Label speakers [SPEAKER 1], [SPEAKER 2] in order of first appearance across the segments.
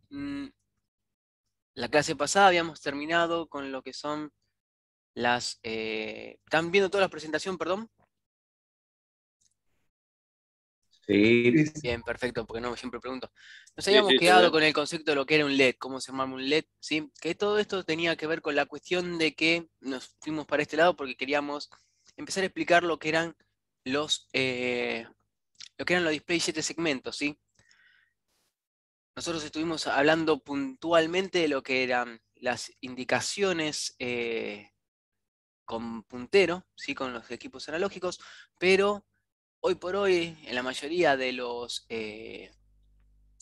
[SPEAKER 1] La clase pasada habíamos terminado con lo que son las... ¿están viendo toda la presentación, perdón?
[SPEAKER 2] Sí,
[SPEAKER 1] Bien, perfecto, porque no siempre pregunto. Nos
[SPEAKER 2] sí,
[SPEAKER 1] habíamos
[SPEAKER 2] sí, se
[SPEAKER 1] quedado
[SPEAKER 2] ve.
[SPEAKER 1] con el concepto de lo que era un LED, cómo se llama un LED, ¿sí? Que todo esto tenía que ver con la cuestión de que nos fuimos para este lado porque queríamos empezar a explicar lo que eran los displays 7 segmentos, ¿sí? Nosotros estuvimos hablando puntualmente de lo que eran las indicaciones con puntero, ¿sí? Con los equipos analógicos, pero hoy por hoy, en la mayoría de los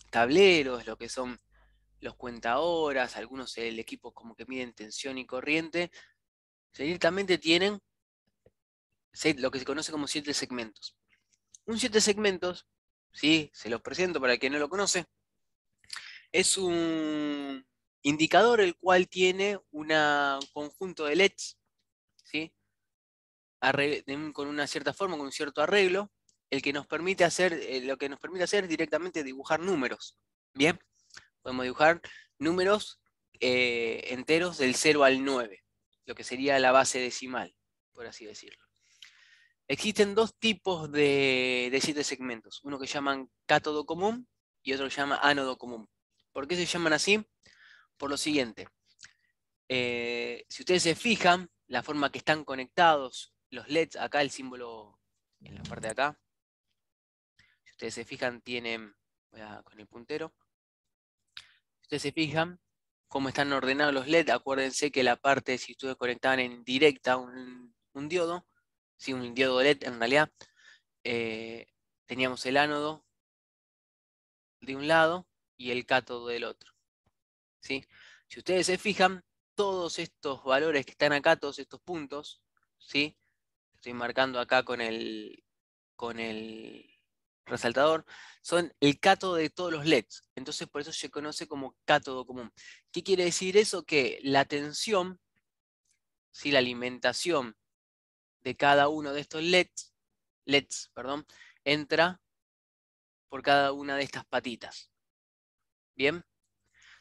[SPEAKER 1] tableros, lo que son los cuentahoras, algunos el equipo como que miden tensión y corriente, directamente tienen lo que se conoce como 7 segmentos. Un 7 segmentos, ¿sí? Se los presento para el que no lo conoce, es un indicador el cual tiene un conjunto de LEDs, ¿sí? Con una cierta forma, con un cierto arreglo, el que nos permite hacer, lo que nos permite hacer es directamente dibujar números. Bien, podemos dibujar números enteros del 0 al 9, lo que sería la base decimal, por así decirlo. Existen dos tipos de 7 segmentos, uno que llaman cátodo común y otro que se llama ánodo común. ¿Por qué se llaman así? Por lo siguiente, si ustedes se fijan, la forma que están conectados los LEDs, acá el símbolo en la parte de acá, si ustedes se fijan, tienen, con el puntero, si ustedes se fijan cómo están ordenados los LED, acuérdense que la parte, si ustedes conectaban en directa un diodo, sí, un diodo LED en realidad, eh, teníamos el ánodo de un lado y el cátodo del otro, ¿sí? Si ustedes se fijan, todos estos valores que están acá, todos estos puntos, ¿sí? Estoy marcando acá con el resaltador, son el cátodo de todos los LEDs. Entonces por eso se conoce como cátodo común. ¿Qué quiere decir eso? Que la tensión, ¿sí? La alimentación de cada uno de estos LEDs, perdón, entra por cada una de estas patitas. ¿Bien?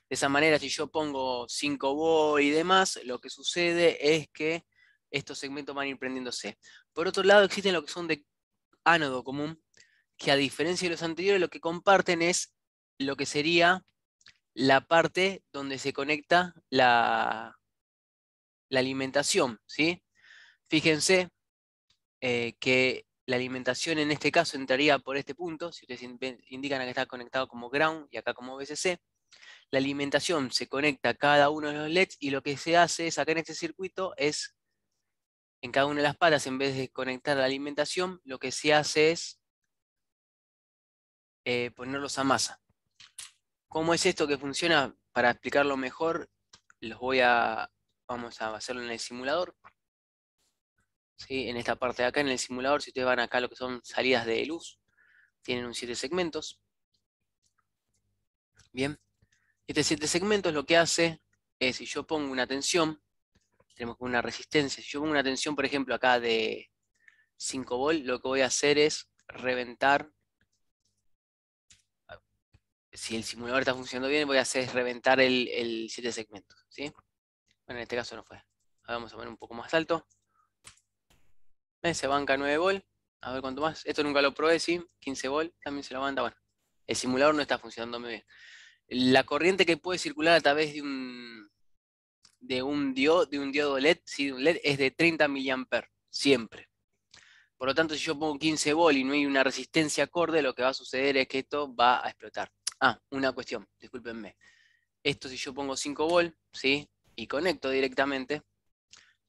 [SPEAKER 1] De esa manera, si yo pongo 5 volt y demás, lo que sucede es que estos segmentos van a ir prendiéndose. Por otro lado, existen lo que son de ánodo común, que a diferencia de los anteriores, lo que comparten es lo que sería la parte donde se conecta la alimentación, ¿sí? Fíjense que la alimentación en este caso entraría por este punto, si ustedes indican que está conectado como ground y acá como VCC, la alimentación se conecta a cada uno de los LEDs y lo que se hace es acá en este circuito es, en cada una de las patas, en vez de conectar la alimentación, lo que se hace es ponerlos a masa. ¿Cómo es esto que funciona? Para explicarlo mejor, vamos a hacerlo en el simulador. ¿Sí? En esta parte de acá, en el simulador, si ustedes van acá a lo que son salidas de luz, tienen un 7 segmentos. Bien, este 7 segmentos lo que hace es, si yo pongo una tensión, tenemos una resistencia, si yo pongo una tensión, por ejemplo, acá de 5 volt, lo que voy a hacer es reventar, si el simulador está funcionando bien, voy a hacer es reventar el 7 segmentos, ¿sí? Bueno, en este caso no fue. Ahora vamos a poner un poco más alto. Se banca 9 volt. A ver cuánto más. Esto nunca lo probé, sí. 15 volt también se lo manda. Bueno, el simulador no está funcionando muy bien. La corriente que puede circular a través de un diodo LED, sí, de un LED, es de 30 mA, siempre. Por lo tanto, si yo pongo 15 volt y no hay una resistencia acorde, lo que va a suceder es que esto va a explotar. Ah, una cuestión, discúlpenme. Esto si yo pongo 5 volt, ¿sí? Y conecto directamente,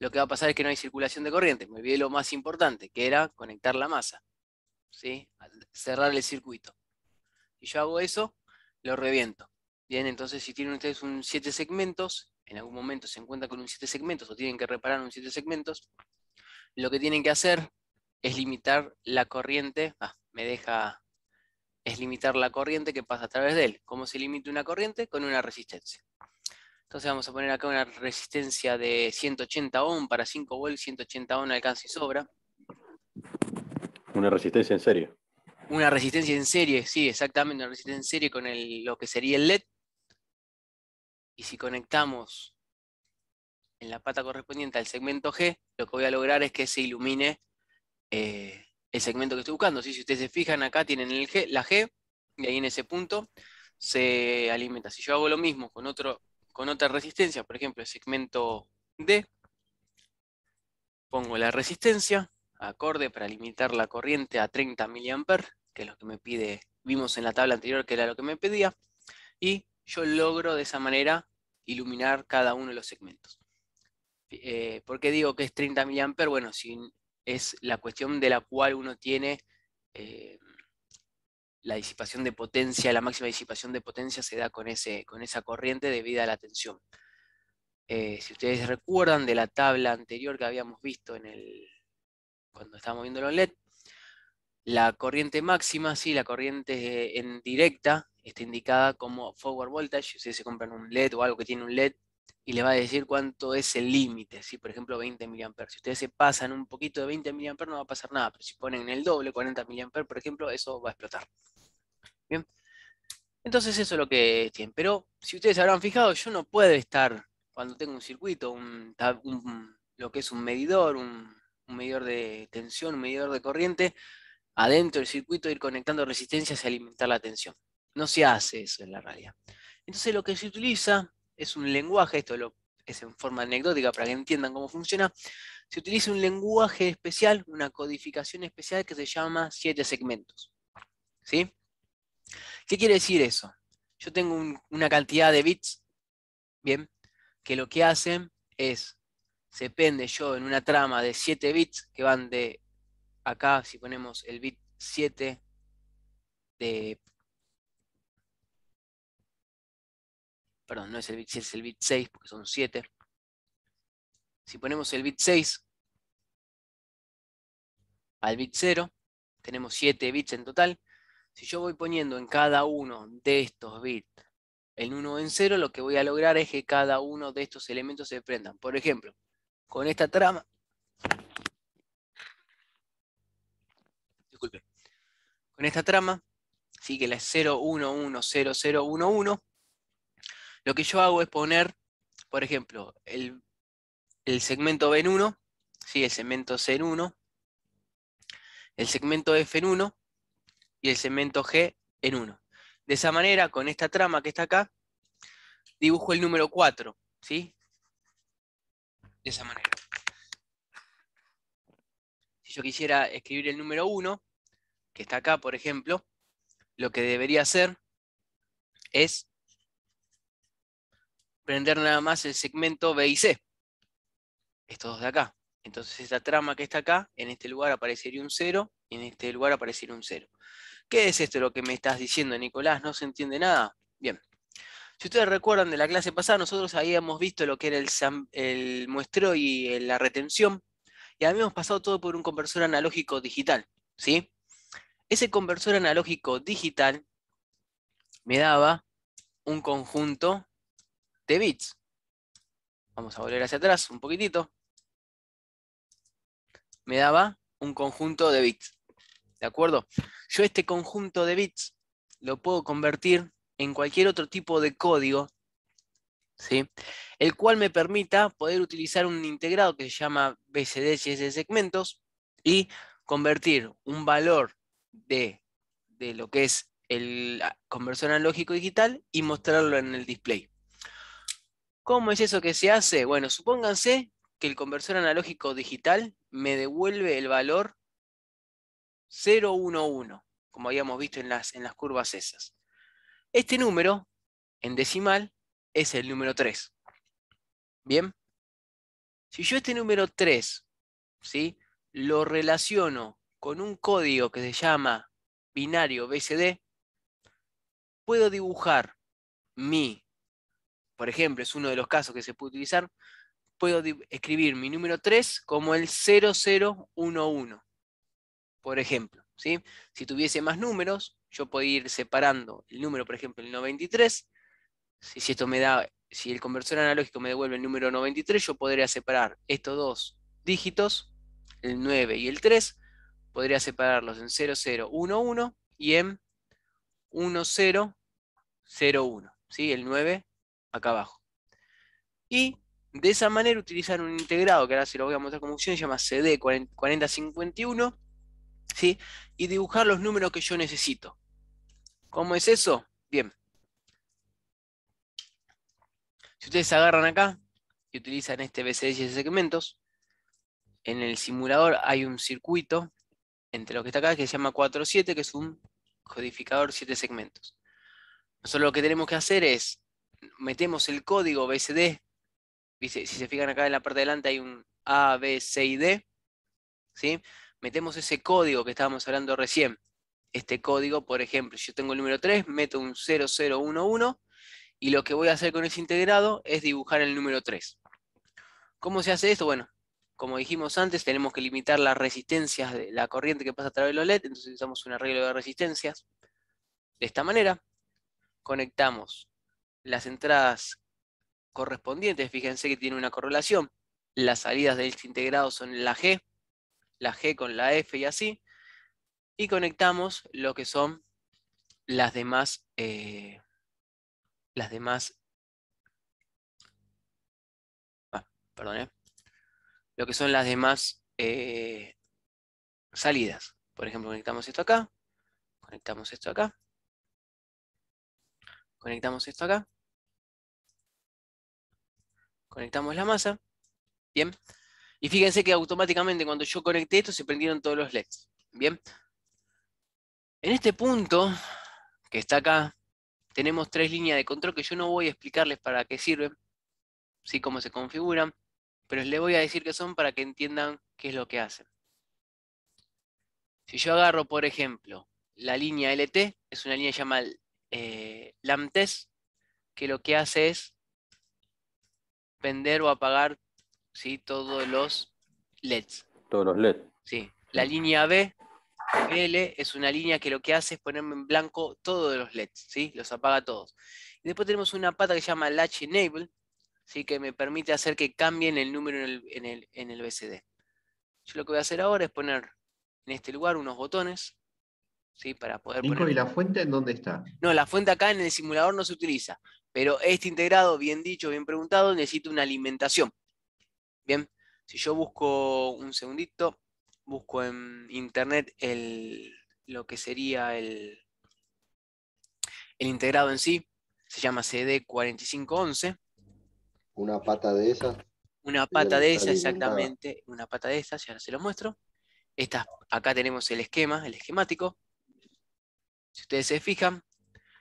[SPEAKER 1] lo que va a pasar es que no hay circulación de corriente. Me olvidé lo más importante, que era conectar la masa, ¿sí? Cerrar el circuito. Si yo hago eso, lo reviento. Bien, entonces si tienen ustedes un 7 segmentos, en algún momento se encuentran con un 7 segmentos o tienen que reparar un 7 segmentos, lo que tienen que hacer es limitar la corriente, es limitar la corriente que pasa a través de él. ¿Cómo se limita una corriente? Con una resistencia. Entonces vamos a poner acá una resistencia de 180 ohm para 5 volts, 180 ohm alcanza y sobra.
[SPEAKER 2] Una resistencia en serio.
[SPEAKER 1] Una resistencia en serie, sí, exactamente, una resistencia en serie con lo que sería el LED. Y si conectamos en la pata correspondiente al segmento G, lo que voy a lograr es que se ilumine el segmento que estoy buscando. ¿Sí? Si ustedes se fijan, acá tienen la G, y ahí en ese punto se alimenta. Si yo hago lo mismo con otra resistencia, por ejemplo, el segmento D, pongo la resistencia, acorde para limitar la corriente a 30 mA, que es lo que me pide, vimos en la tabla anterior que era lo que me pedía, y yo logro de esa manera iluminar cada uno de los segmentos. ¿Por qué digo que es 30 mA? Bueno, si es la cuestión de la cual uno tiene la disipación de potencia, la máxima disipación de potencia se da con esa corriente debido a la tensión. Si ustedes recuerdan de la tabla anterior que habíamos visto cuando estábamos viendo los LED, la corriente máxima, sí, la corriente en directa, está indicada como forward voltage. Ustedes se compran un LED o algo que tiene un LED y le va a decir cuánto es el límite, ¿sí? Por ejemplo, 20 mA. Si ustedes se pasan un poquito de 20 mA no va a pasar nada, pero si ponen el doble, 40 mA, por ejemplo, eso va a explotar. Bien, entonces eso es lo que tienen. Pero si ustedes se habrán fijado, yo no puedo estar, cuando tengo un circuito, lo que es un medidor, un medidor de tensión, un medidor de corriente, adentro del circuito, ir conectando resistencias y alimentar la tensión. No se hace eso en la realidad. Entonces lo que se utiliza es un lenguaje, es en forma anecdótica para que entiendan cómo funciona. Se utiliza un lenguaje especial, una codificación especial que se llama 7 segmentos. ¿Sí? ¿Qué quiere decir eso? Yo tengo una cantidad de bits, bien, que lo que hacen es, se pende yo en una trama de 7 bits que van de acá, si ponemos el bit 7 de... Perdón, no es el bit 7, es el bit 6, porque son 7. Si ponemos el bit 6 al bit 0, tenemos 7 bits en total. Si yo voy poniendo en cada uno de estos bits el 1 o en 0, lo que voy a lograr es que cada uno de estos elementos se prendan. Por ejemplo, con esta trama, disculpe, con esta trama, sí, que la es 0, 1, 1, 0, 0, 1, 1, lo que yo hago es poner, por ejemplo, el segmento B en 1, ¿sí? El segmento C en 1, el segmento F en 1 y el segmento G en 1. De esa manera, con esta trama que está acá, dibujo el número 4, ¿sí? De esa manera. Si yo quisiera escribir el número 1, que está acá, por ejemplo, lo que debería hacer es prender nada más el segmento B y C, estos dos de acá. Entonces esta trama que está acá, en este lugar aparecería un 0, y en este lugar aparecería un 0. ¿Qué es esto lo que me estás diciendo, Nicolás? ¿No se entiende nada? Bien. Si ustedes recuerdan de la clase pasada, nosotros habíamos visto lo que era el muestreo y la retención, y habíamos pasado todo por un conversor analógico digital, ¿sí? Ese conversor analógico digital me daba un conjunto de bits. Vamos a volver hacia atrás un poquitito. Me daba un conjunto de bits, ¿de acuerdo? Yo este conjunto de bits lo puedo convertir en cualquier otro tipo de código, ¿sí? El cual me permita poder utilizar un integrado que se llama BCDS de segmentos y convertir un valor de lo que es el conversor analógico digital y mostrarlo en el display. ¿Cómo es eso que se hace? Bueno, supónganse que el conversor analógico digital me devuelve el valor 011, como habíamos visto en las curvas esas. Este número, en decimal, es el número 3. Bien, si yo este número 3, ¿sí?, lo relaciono con un código que se llama binario BCD, puedo dibujar por ejemplo, es uno de los casos que se puede utilizar, puedo escribir mi número 3 como el 0011, por ejemplo, ¿sí? Si tuviese más números, yo podría ir separando el número, por ejemplo, el 93. Si el conversor analógico me devuelve el número 93, yo podría separar estos dos dígitos, el 9 y el 3, podría separarlos en 0011 y en 1001, ¿sí? El 9 acá abajo. Y de esa manera utilizar un integrado, que ahora se lo voy a mostrar como función, se llama CD 4051, ¿sí? Y dibujar los números que yo necesito. ¿Cómo es eso? Bien. Si ustedes agarran acá y utilizan este BCD de segmentos, en el simulador hay un circuito entre lo que está acá que se llama 47, que es un codificador 7 segmentos. Nosotros lo que tenemos que hacer es, metemos el código BCD, si se fijan acá en la parte de delante hay un A, B, C y D, ¿sí? Metemos ese código que estábamos hablando recién. Este código, por ejemplo, si yo tengo el número 3, meto un 0011, y lo que voy a hacer con ese integrado es dibujar el número 3. ¿Cómo se hace esto? Bueno, como dijimos antes, tenemos que limitar las resistencias de la corriente que pasa a través de los LED, entonces usamos un arreglo de resistencias. De esta manera, conectamos las entradas correspondientes, fíjense que tiene una correlación. Las salidas de este integrado son la G con la F y así, y conectamos lo que son las demás, perdón, lo que son las demás salidas. Por ejemplo, conectamos esto acá, conectamos esto acá, conectamos esto acá, conectamos la masa, bien. Y fíjense que automáticamente cuando yo conecté esto se prendieron todos los LEDs, bien. En este punto, que está acá, tenemos 3 líneas de control que yo no voy a explicarles para qué sirven, ¿sí? Cómo se configuran, pero les voy a decir qué son para que entiendan qué es lo que hacen. Si yo agarro, por ejemplo, la línea LT, es una línea llamada LAMTES, que lo que hace es prender o apagar, ¿sí? Todos los LEDs.
[SPEAKER 2] Todos los LED.
[SPEAKER 1] ¿Sí? La línea BL es una línea que lo que hace es ponerme en blanco todos los LEDs, ¿sí? Los apaga todos. Y después tenemos una pata que se llama Latch Enable, ¿sí? Que me permite hacer que cambien el número en el BCD. Yo lo que voy a hacer ahora es poner en este lugar unos botones, ¿sí? Para poder
[SPEAKER 3] Nico,
[SPEAKER 1] poner...
[SPEAKER 3] ¿y la fuente en dónde está?
[SPEAKER 1] No, la fuente acá en el simulador no se utiliza, pero este integrado, bien dicho, bien preguntado, necesita una alimentación. Bien, si yo busco un segundito, busco en internet lo que sería el integrado en sí, se llama CD4511.
[SPEAKER 4] Una pata de esas
[SPEAKER 1] Una
[SPEAKER 4] es la
[SPEAKER 1] pata
[SPEAKER 4] que
[SPEAKER 1] de
[SPEAKER 4] está
[SPEAKER 1] esa,
[SPEAKER 4] alimentada.
[SPEAKER 1] exactamente, una pata de esas, ya se los muestro. Acá tenemos el esquema, el esquemático. Si ustedes se fijan,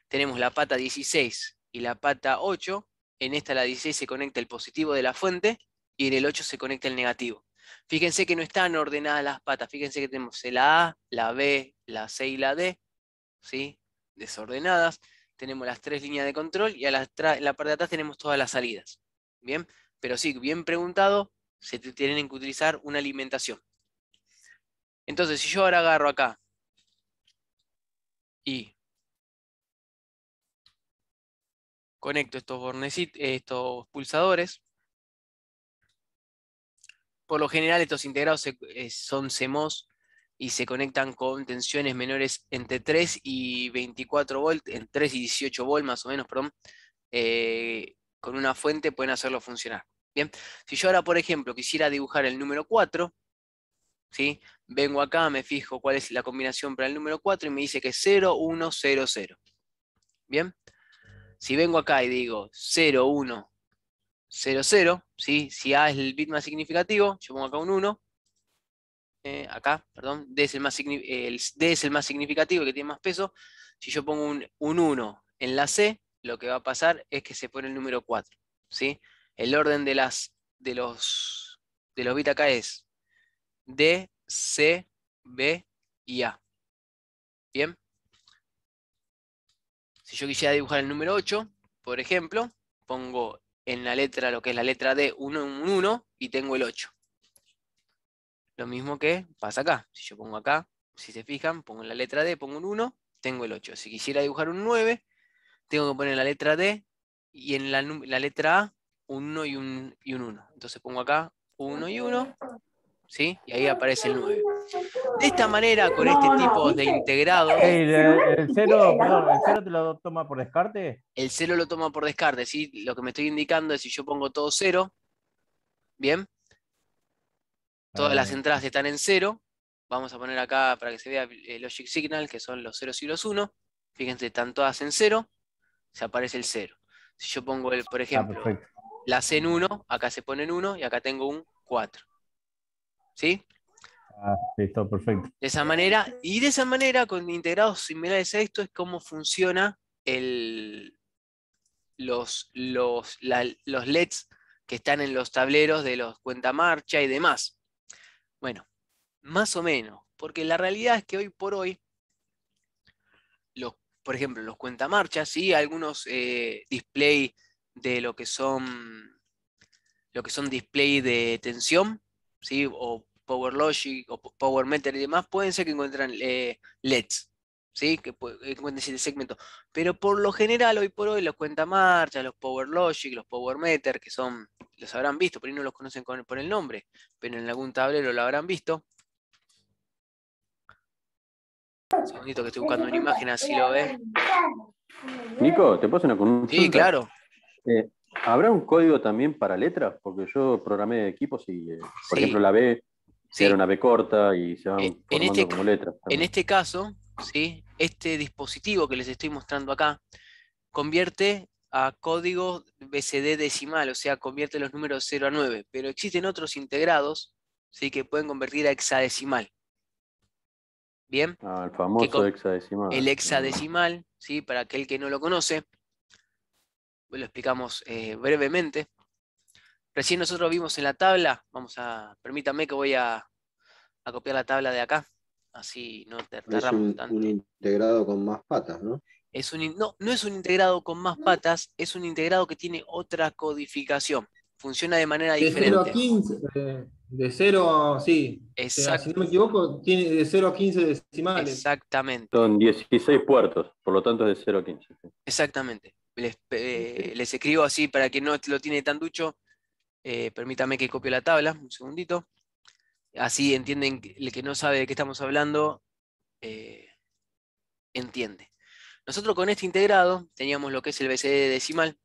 [SPEAKER 1] tenemos la pata 16 y la pata 8. En esta, la 16, se conecta el positivo de la fuente y en el 8 se conecta el negativo. Fíjense que no están ordenadas las patas. Fíjense que tenemos la A, la B, la C y la D, ¿sí? Desordenadas. Tenemos las 3 líneas de control y en la parte de atrás tenemos todas las salidas. ¿Bien? Pero sí, bien preguntado, se tienen que utilizar una alimentación. Entonces, si yo ahora agarro acá y conecto estos pulsadores, por lo general estos integrados son CMOS y se conectan con tensiones menores entre 3 y 24 volts, en 3 y 18 volts más o menos, perdón, con una fuente pueden hacerlo funcionar. Bien, si yo ahora, por ejemplo, quisiera dibujar el número 4, ¿sí? Vengo acá, me fijo cuál es la combinación para el número 4 y me dice que es 0, 1, 0, 0. Bien, si vengo acá y digo 0, 1, 0, 0, ¿sí? Si A es el bit más significativo, yo pongo acá un 1, acá, perdón, D es el más significativo, el que tiene más peso. Si yo pongo un 1 en la C, lo que va a pasar es que se pone el número 4, ¿sí? El orden de los bits acá es D, C, B y A. ¿Bien? Si yo quisiera dibujar el número 8, por ejemplo, pongo en la letra, lo que es la letra D, un 1 y tengo el 8. Lo mismo que pasa acá. Si yo pongo acá, si se fijan, pongo en la letra D, pongo un 1, tengo el 8. Si quisiera dibujar un 9, tengo que poner la letra D y en la letra A un 1 y un 1. Entonces pongo acá 1 y 1 ¿sí? Y ahí aparece el 9. De esta manera, con este tipo de integrados,
[SPEAKER 3] El 0, perdón, ¿el 0 te lo toma por descarte?
[SPEAKER 1] el 0 lo toma por descarte, ¿sí? Lo que me estoy indicando es si yo pongo todo 0, ¿bien? Todas las entradas están en 0. Vamos a poner acá para que se vea el logic signal, que son los 0 y los 1. Fíjense, están todas en 0, se aparece el 0. Si yo pongo, por ejemplo, la C en 1, acá se pone en 1 y acá tengo un 4. ¿Sí?
[SPEAKER 3] Listo, perfecto.
[SPEAKER 1] De esa manera, y de esa manera, con integrados similares a esto, es como funciona los LEDs que están en los tableros de los cuentamarcha y demás. Bueno, más o menos, porque la realidad es que hoy por hoy, por ejemplo, los cuentamarchas, ¿sí? Algunos display de lo que son display de tensión, ¿sí? O Power Logic o Power Meter y demás, pueden ser que encuentran LEDs, ¿sí? Que encuentren ese segmento. Pero por lo general, hoy por hoy, los cuentamarchas, los Power Logic, los Power Meter, que son, los habrán visto, pero ahí no los conocen por el nombre, pero en algún tablero lo habrán visto. Un segundito que estoy buscando una imagen, así lo ve.
[SPEAKER 2] Nico, ¿te puedo hacer una consulta?
[SPEAKER 1] Sí, claro.
[SPEAKER 2] ¿Habrá un código también para letras? Porque yo programé equipos y, por ejemplo, la B era una B corta y se van formando como letras.
[SPEAKER 1] En este caso, ¿sí? Este dispositivo que les estoy mostrando acá convierte a código BCD decimal, o sea, convierte los números 0 a 9, pero existen otros integrados, ¿sí? Que pueden convertir a hexadecimal. ¿Bien?
[SPEAKER 2] El famoso hexadecimal.
[SPEAKER 1] El hexadecimal, ¿sí? Para aquel que no lo conoce, lo explicamos brevemente. Recién nosotros vimos en la tabla, permítame que voy a copiar la tabla de acá, así no tardamos tanto.
[SPEAKER 4] Es un integrado con más patas, ¿no?
[SPEAKER 1] No es un integrado con más patas, es un integrado que tiene otra codificación. Funciona de manera diferente.
[SPEAKER 5] De 0 a 15, de 0, sí.
[SPEAKER 1] Exacto.
[SPEAKER 5] Si no me equivoco, tiene de 0 a 15 decimales.
[SPEAKER 1] Exactamente.
[SPEAKER 2] Son 16 puertos, por lo tanto es de 0 a 15.
[SPEAKER 1] Exactamente. Les escribo así para que no lo tiene tan ducho. Permítame que copie la tabla, un segundito. Así entienden, el que no sabe de qué estamos hablando, entiende. Nosotros con este integrado teníamos lo que es el BCD decimal,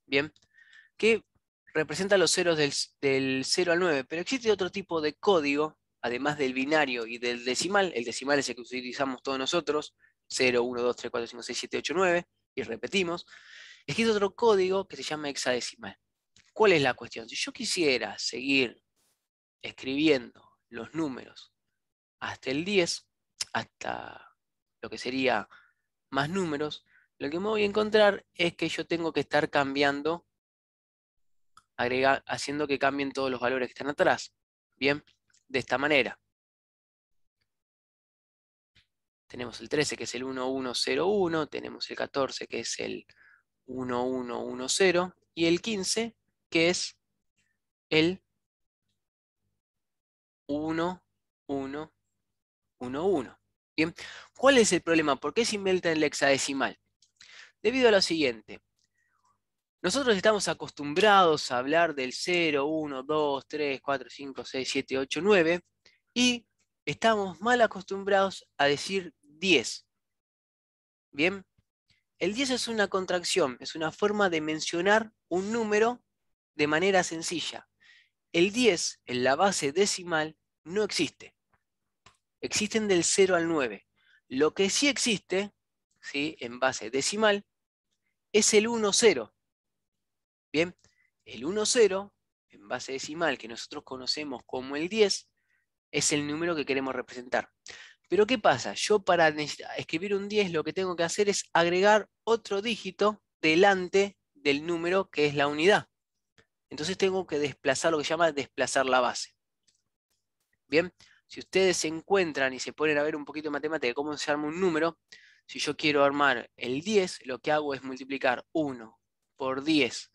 [SPEAKER 1] ¿bien? Que representa los ceros del 0 al 9, pero existe otro tipo de código, además del binario y del decimal. El decimal es el que utilizamos todos nosotros, 0, 1, 2, 3, 4, 5, 6, 7, 8, 9, y repetimos. Existe otro código que se llama hexadecimal. ¿Cuál es la cuestión? Si yo quisiera seguir escribiendo los números hasta el 10, hasta lo que sería más números, lo que me voy a encontrar es que yo tengo que estar cambiando, haciendo que cambien todos los valores que están atrás. Bien, de esta manera. Tenemos el 13 que es el 1101, tenemos el 14 que es el 1110 y el 15 que es el 1111. Bien, ¿cuál es el problema? ¿Por qué se inventa el hexadecimal? Debido a lo siguiente. Nosotros estamos acostumbrados a hablar del 0, 1, 2, 3, 4, 5, 6, 7, 8, 9 y estamos mal acostumbrados a decir 10. Bien, el 10 es una contracción, es una forma de mencionar un número de manera sencilla. El 10 en la base decimal no existe. Existen del 0 al 9. Lo que sí existe, ¿sí? En base decimal, es el 1-0. Bien, el 1-0, en base decimal, que nosotros conocemos como el 10, es el número que queremos representar. Pero ¿qué pasa? Yo para escribir un 10 lo que tengo que hacer es agregar otro dígito delante del número que es la unidad. Entonces tengo que desplazar lo que se llama desplazar la base. Bien, si ustedes se encuentran y se ponen a ver un poquito de matemática de cómo se arma un número, si yo quiero armar el 10, lo que hago es multiplicar 1 por 10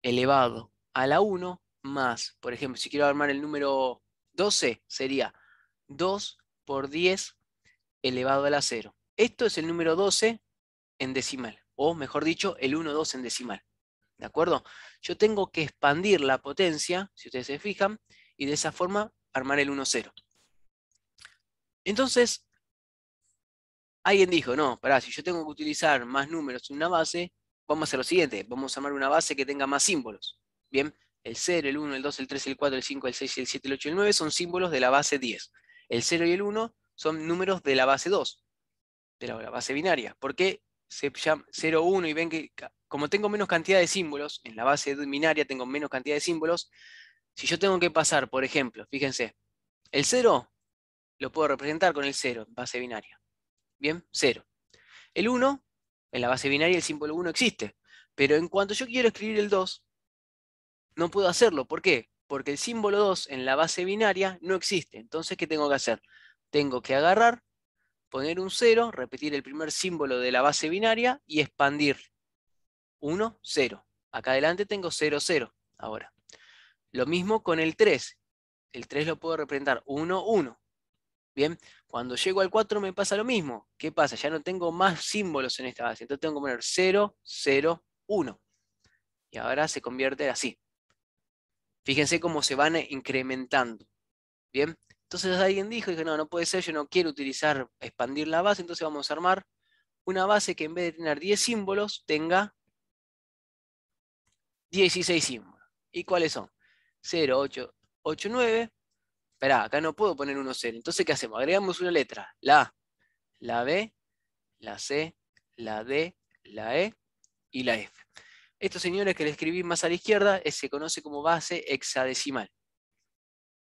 [SPEAKER 1] elevado a la 1 más, por ejemplo, si quiero armar el número 12, sería 2 por 10 elevado a la 0. Esto es el número 12 en decimal, o mejor dicho, el 1,2 en decimal. ¿De acuerdo? Yo tengo que expandir la potencia, si ustedes se fijan, y de esa forma armar el 1-0. Entonces, alguien dijo, no, pará, si yo tengo que utilizar más números en una base, vamos a hacer lo siguiente, vamos a armar una base que tenga más símbolos. Bien, el 0, el 1, el 2, el 3, el 4, el 5, el 6, el 7, el 8 y el 9 son símbolos de la base 10. El 0 y el 1 son números de la base 2, de la base binaria. ¿Por qué se llama 0, 1 y ven que como tengo menos cantidad de símbolos, en la base binaria tengo menos cantidad de símbolos, si yo tengo que pasar, por ejemplo, fíjense, el 0 lo puedo representar con el 0 en base binaria. Bien, 0. El 1, en la base binaria el símbolo 1 existe, pero en cuanto yo quiero escribir el 2, no puedo hacerlo. ¿Por qué? Porque el símbolo 2 en la base binaria no existe. Entonces, ¿qué tengo que hacer? Tengo que agarrar, poner un 0, repetir el primer símbolo de la base binaria y expandir. 1, 0. Acá adelante tengo 0, 0. Ahora. Lo mismo con el 3. El 3 lo puedo representar 1, 1. Bien, cuando llego al 4 me pasa lo mismo. ¿Qué pasa? Ya no tengo más símbolos en esta base. Entonces tengo que poner 0, 0, 1. Y ahora se convierte así. Fíjense cómo se van incrementando. Bien, entonces alguien dijo, no, no puede ser, yo no quiero utilizar, expandir la base, entonces vamos a armar una base que en vez de tener 10 símbolos, tenga 16 símbolos. ¿Y cuáles son? 0, 8, 8, 9. Esperá, acá no puedo poner 1, 0. Entonces, ¿qué hacemos? Agregamos una letra. La A, la B, la C, la D, la E y la F. Estos señores que le escribí más a la izquierda se conoce como base hexadecimal.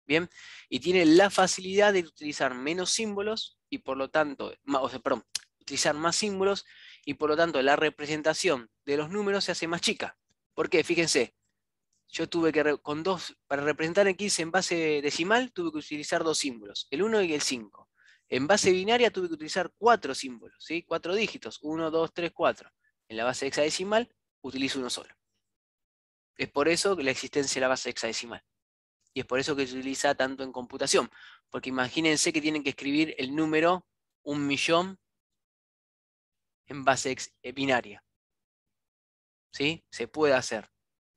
[SPEAKER 1] Bien, y tiene la facilidad de utilizar menos símbolos y por lo tanto, utilizar más símbolos y por lo tanto la representación de los números se hace más chica. ¿Por qué? Fíjense, yo tuve que, para representar el 15 en base decimal, tuve que utilizar 2 símbolos, el 1 y el 5. En base binaria tuve que utilizar 4 símbolos, ¿sí? 4 dígitos, 1, 2, 3, 4. En la base hexadecimal utilizo uno solo. Es por eso la existencia de la base hexadecimal. Y es por eso que se utiliza tanto en computación. Porque imagínense que tienen que escribir el número 1.000.000 en base binaria. ¿Sí? Se puede hacer.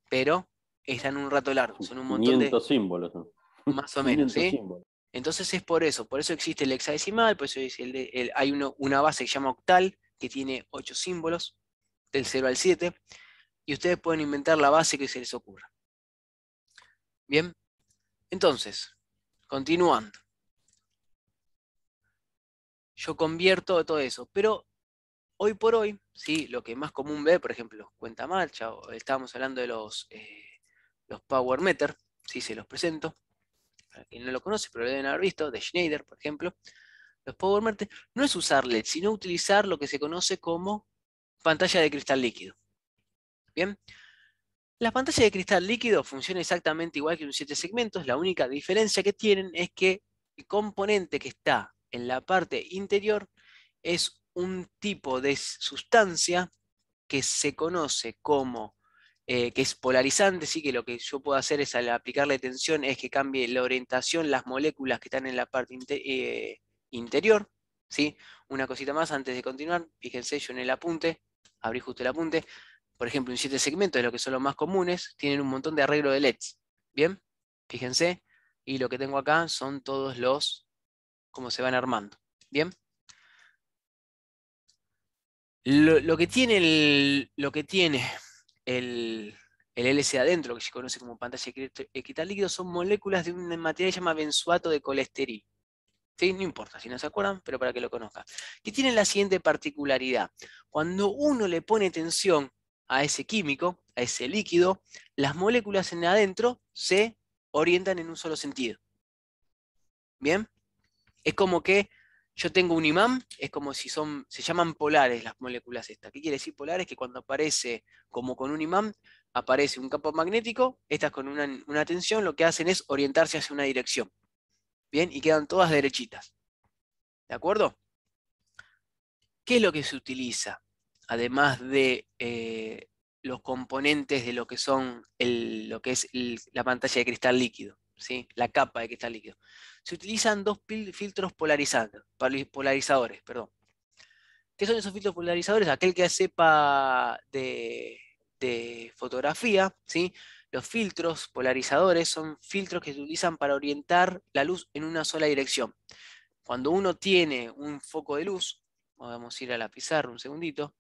[SPEAKER 1] Pero están un rato largo. Son un montón de...
[SPEAKER 2] 500 símbolos. ¿No?
[SPEAKER 1] Más o menos,
[SPEAKER 2] 500
[SPEAKER 1] ¿sí?
[SPEAKER 2] símbolos.
[SPEAKER 1] Entonces es por eso existe el hexadecimal, por eso hay una base que se llama octal, que tiene 8 símbolos, del 0 al 7, y ustedes pueden inventar la base que se les ocurra. Bien, entonces, continuando. Yo convierto todo eso, pero hoy por hoy, ¿sí? Lo que más común ve, por ejemplo, cuenta marcha, o estábamos hablando de los Power Meter, ¿sí? Se los presento. Para quien no lo conoce, pero lo deben haber visto, de Schneider, por ejemplo. Los Power Meter no es usar LED, sino utilizar lo que se conoce como pantalla de cristal líquido. Bien. La pantalla de cristal líquido funciona exactamente igual que un 7 segmentos. La única diferencia que tienen es que el componente que está en la parte interior es un tipo de sustancia que se conoce como, que es polarizante, sí, que lo que yo puedo hacer es al aplicarle tensión es que cambie la orientación, las moléculas que están en la parte interior, ¿sí? Una cosita más antes de continuar, fíjense yo en el apunte, abrí justo el apunte, por ejemplo, en 7 segmentos, de lo que son los más comunes, tienen un montón de arreglo de LEDs, ¿bien? Fíjense, y lo que tengo acá son todos los, cómo se van armando, ¿bien? Lo que tiene el LC adentro, que se conoce como pantalla de cristal líquido, son moléculas de un material que se llama benzoato de colesterol. ¿Sí? No importa si no se acuerdan, pero para que lo conozcan. Que tiene la siguiente particularidad. Cuando uno le pone tensión a ese químico, a ese líquido, las moléculas en adentro se orientan en un solo sentido. ¿Bien? Es como que yo tengo un imán, es como si se llaman polares las moléculas estas. ¿Qué quiere decir polares? Que cuando aparece como con un imán, aparece un campo magnético, estas con una tensión lo que hacen es orientarse hacia una dirección. Bien, y quedan todas derechitas. ¿De acuerdo? ¿Qué es lo que se utiliza? Además de los componentes de lo que son lo que es la pantalla de cristal líquido, ¿sí? La capa de cristal líquido. Se utilizan dos filtros polarizadores. Perdón. ¿Qué son esos filtros polarizadores? Aquel que sepa de fotografía, ¿sí? Los filtros polarizadores son filtros que se utilizan para orientar la luz en una sola dirección. Cuando uno tiene un foco de luz, vamos a ir a la pizarra un segundito,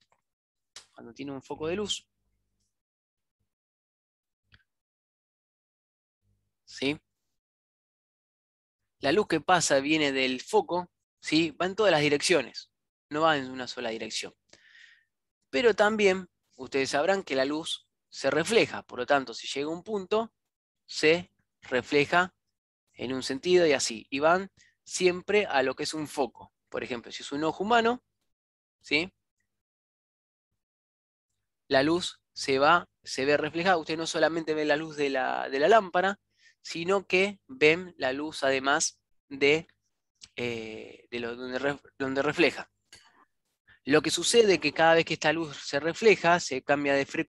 [SPEAKER 1] cuando tiene un foco de luz, ¿sí? La luz que pasa viene del foco, ¿sí? Va en todas las direcciones, no va en una sola dirección. Pero también ustedes sabrán que la luz se refleja, por lo tanto, si llega a un punto, se refleja en un sentido y así. Y van siempre a lo que es un foco. Por ejemplo, si es un ojo humano, ¿sí? La luz se ve reflejada. Ustedes no solamente ven la luz de la lámpara, sino que ven la luz además de donde refleja. Lo que sucede es que cada vez que esta luz se refleja, se cambia de frecuencia